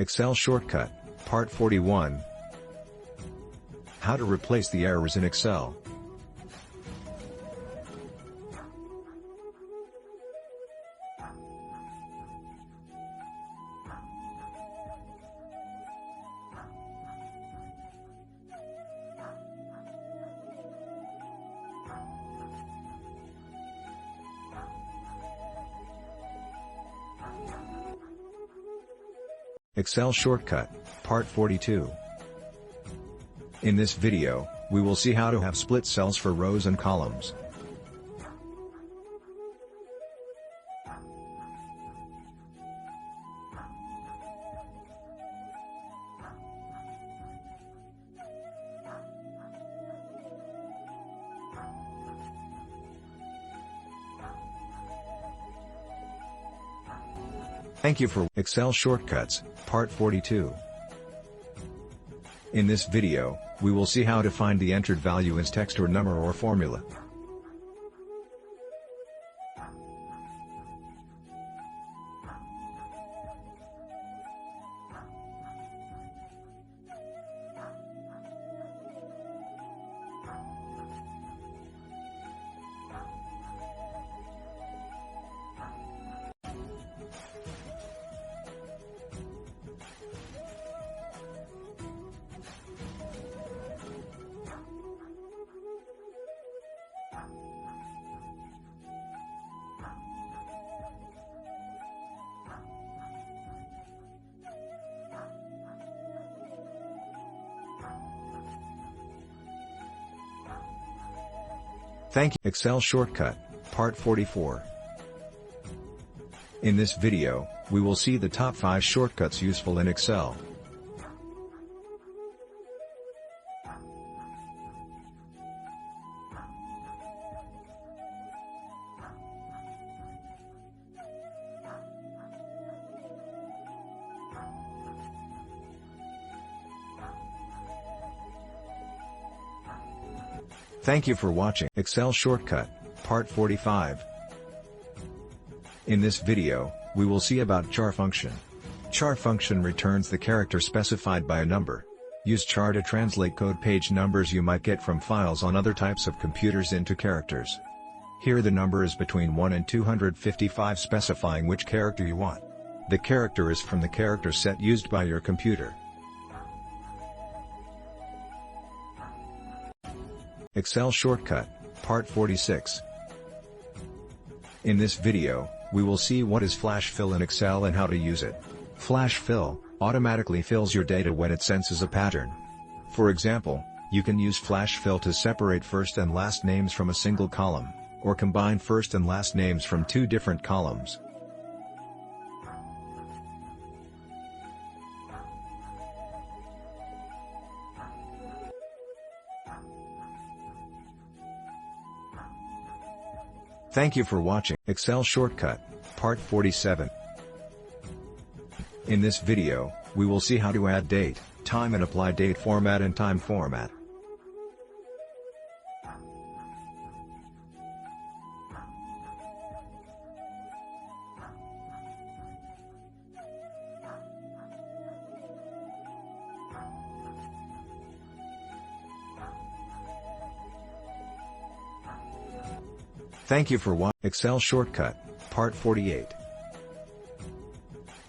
Excel Shortcut, Part 41. How to replace the errors in Excel. Excel Shortcut, Part 42. In this video, we will see how to have split cells for rows and columns. Thank you for Excel Shortcuts, Part 42. In this video, we will see how to find the entered value as text or number or formula. Thank you. Excel Shortcut, Part 44. In this video, we will see the top 5 shortcuts useful in Excel. Thank you for watching Excel Shortcut, Part 45. In this video, we will see about char function. Char function returns the character specified by a number. Use char to translate code page numbers you might get from files on other types of computers into characters. Here the number is between 1 and 255, specifying which character you want. The character is from the character set used by your computer. Excel Shortcut, Part 46. In this video, we will see what is flash fill in Excel and how to use it. Flash fill automatically fills your data when it senses a pattern. For example, you can use flash fill to separate first and last names from a single column, or combine first and last names from 2 different columns. Thank you for watching Excel Shortcut, Part 47. In this video, we will see how to add date, time and apply date format and time format. Thank you for watching Excel Shortcut, Part 48.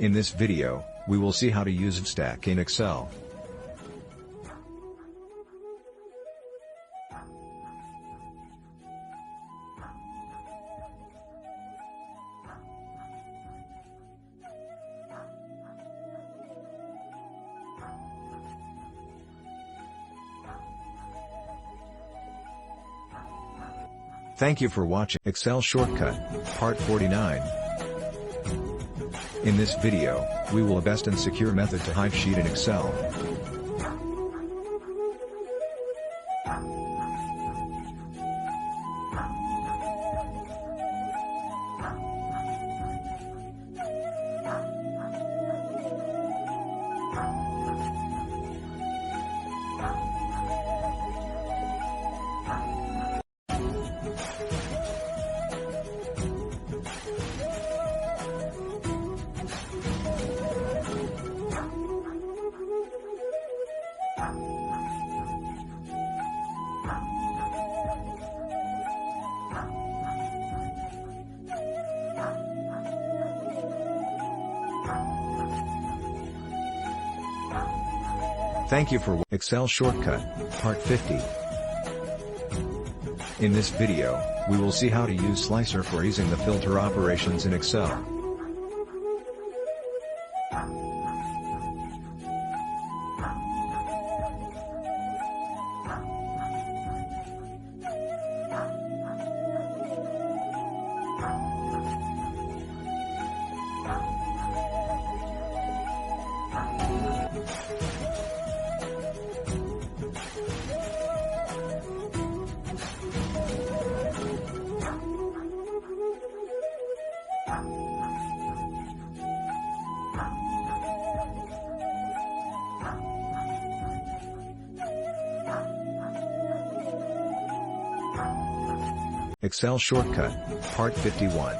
In this video, we will see how to use VStack in Excel. Thank you for watching Excel Shortcut, Part 49. In this video, we will best and secure method to hide sheet in Excel. Thank you for Excel Shortcut, Part 50. In this video, we will see how to use Slicer for using the filter operations in Excel. Excel Shortcut, Part 51.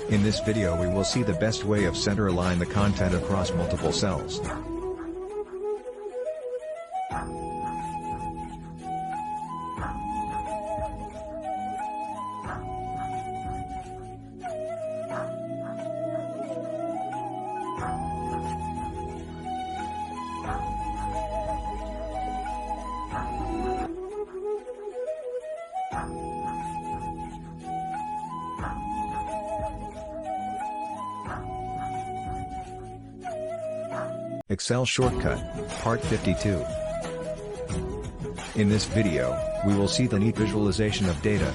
In this video we will see the best way of center align the content across multiple cells. Excel Shortcut, Part 52. In this video, we will see the neat visualization of data.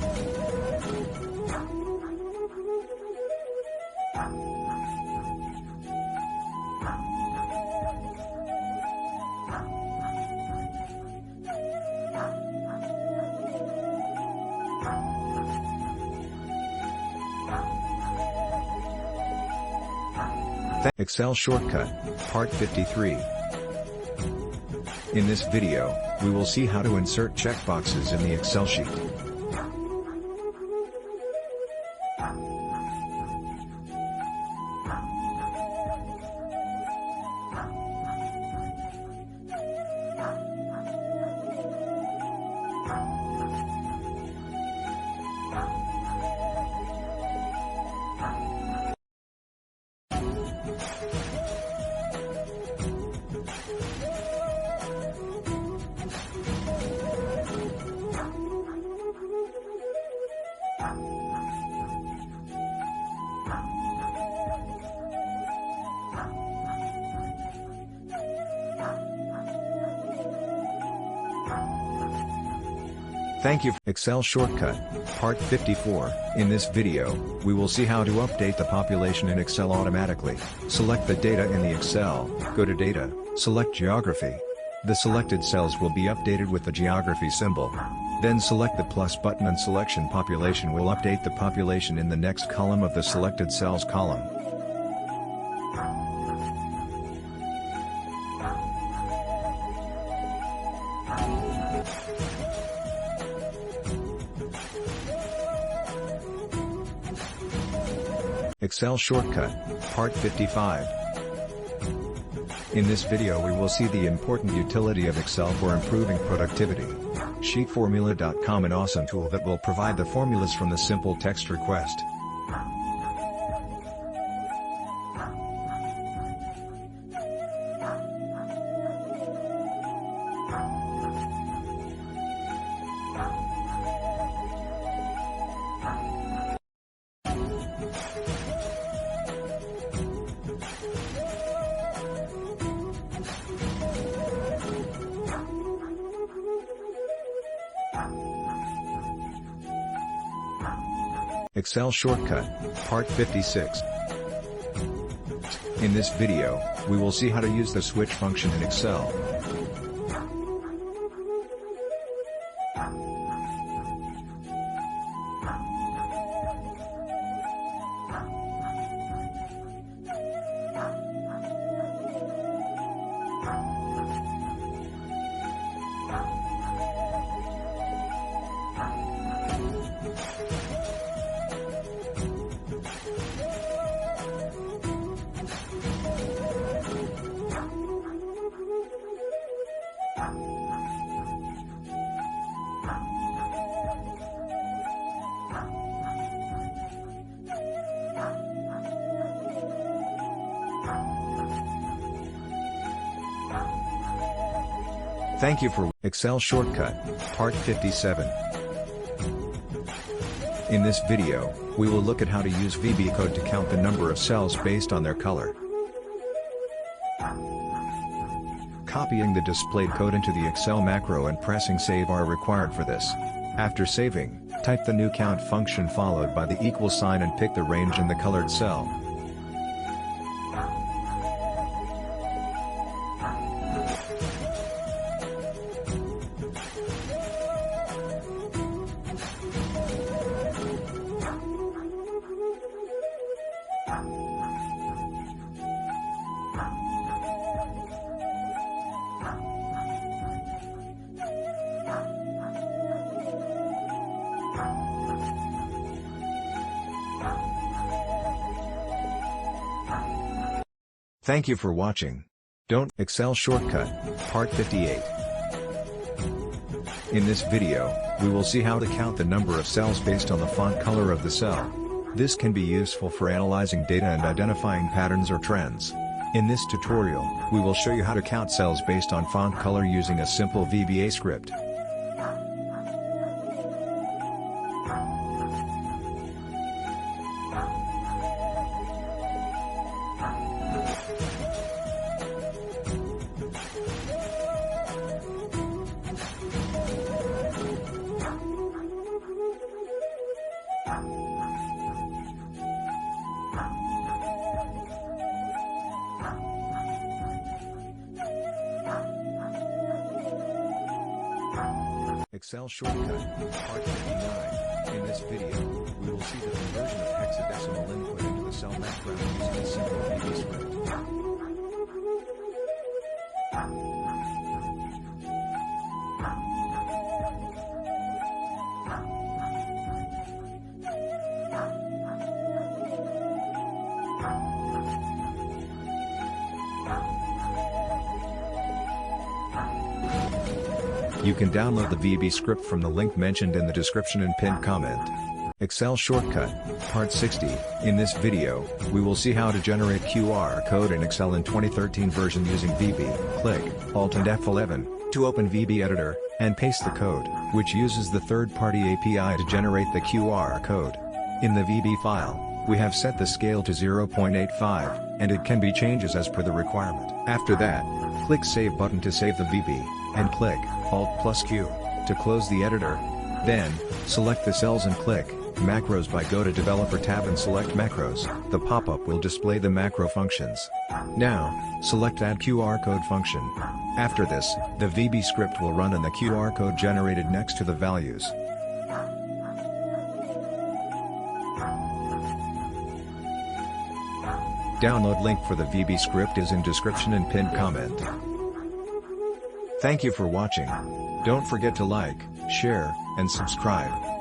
Excel Shortcut, Part 53. In this video, we will see how to insert checkboxes in the Excel sheet. Thank you. Excel Shortcut, Part 54. In this video, we will see how to update the population in Excel automatically. Select the data in the Excel, go to Data, select Geography. The selected cells will be updated with the geography symbol. Then select the plus button and Selection Population will update the population in the next column of the selected cells column. Excel Shortcut, Part 55. In this video we will see the important utility of Excel for improving productivity. Sheetformula.com, an awesome tool that will provide the formulas from the simple text request. Excel Shortcut, Part 56. In this video, we will see how to use the switch function in Excel. Thank you for Excel Shortcut, Part 57. In this video, we will look at how to use VB code to count the number of cells based on their color. Copying the displayed code into the Excel macro and pressing save are required for this. After saving, type the new count function followed by the equal sign and pick the range in the colored cell. Thank you for watching. Don't Excel Shortcut, Part 58. In this video, we will see how to count the number of cells based on the font color of the cell. This can be useful for analyzing data and identifying patterns or trends. In this tutorial, we will show you how to count cells based on font color using a simple VBA script. Excel Shortcut, Part 59. In this video, we will see the conversion of hexadecimal input into the cell background using a simple VB script. You can download the VB script from the link mentioned in the description and pinned comment. Excel Shortcut, Part 60. In this video, we will see how to generate QR code in Excel in 2013 version using VB. Click Alt and F11 to open VB Editor, and paste the code, which uses the third-party API to generate the QR code. In the VB file, we have set the scale to 0.85, and it can be changes as per the requirement. After that, click Save button to save the VB, and click Alt+Q to close the editor. Then, select the cells and click Macros by Go to Developer tab and select Macros. The pop-up will display the macro functions. Now, select Add QR code function. After this, the VB script will run and the QR code generated next to the values. Download link for the VB script is in description and pinned comment. Thank you for watching. Don't forget to like, share, and subscribe.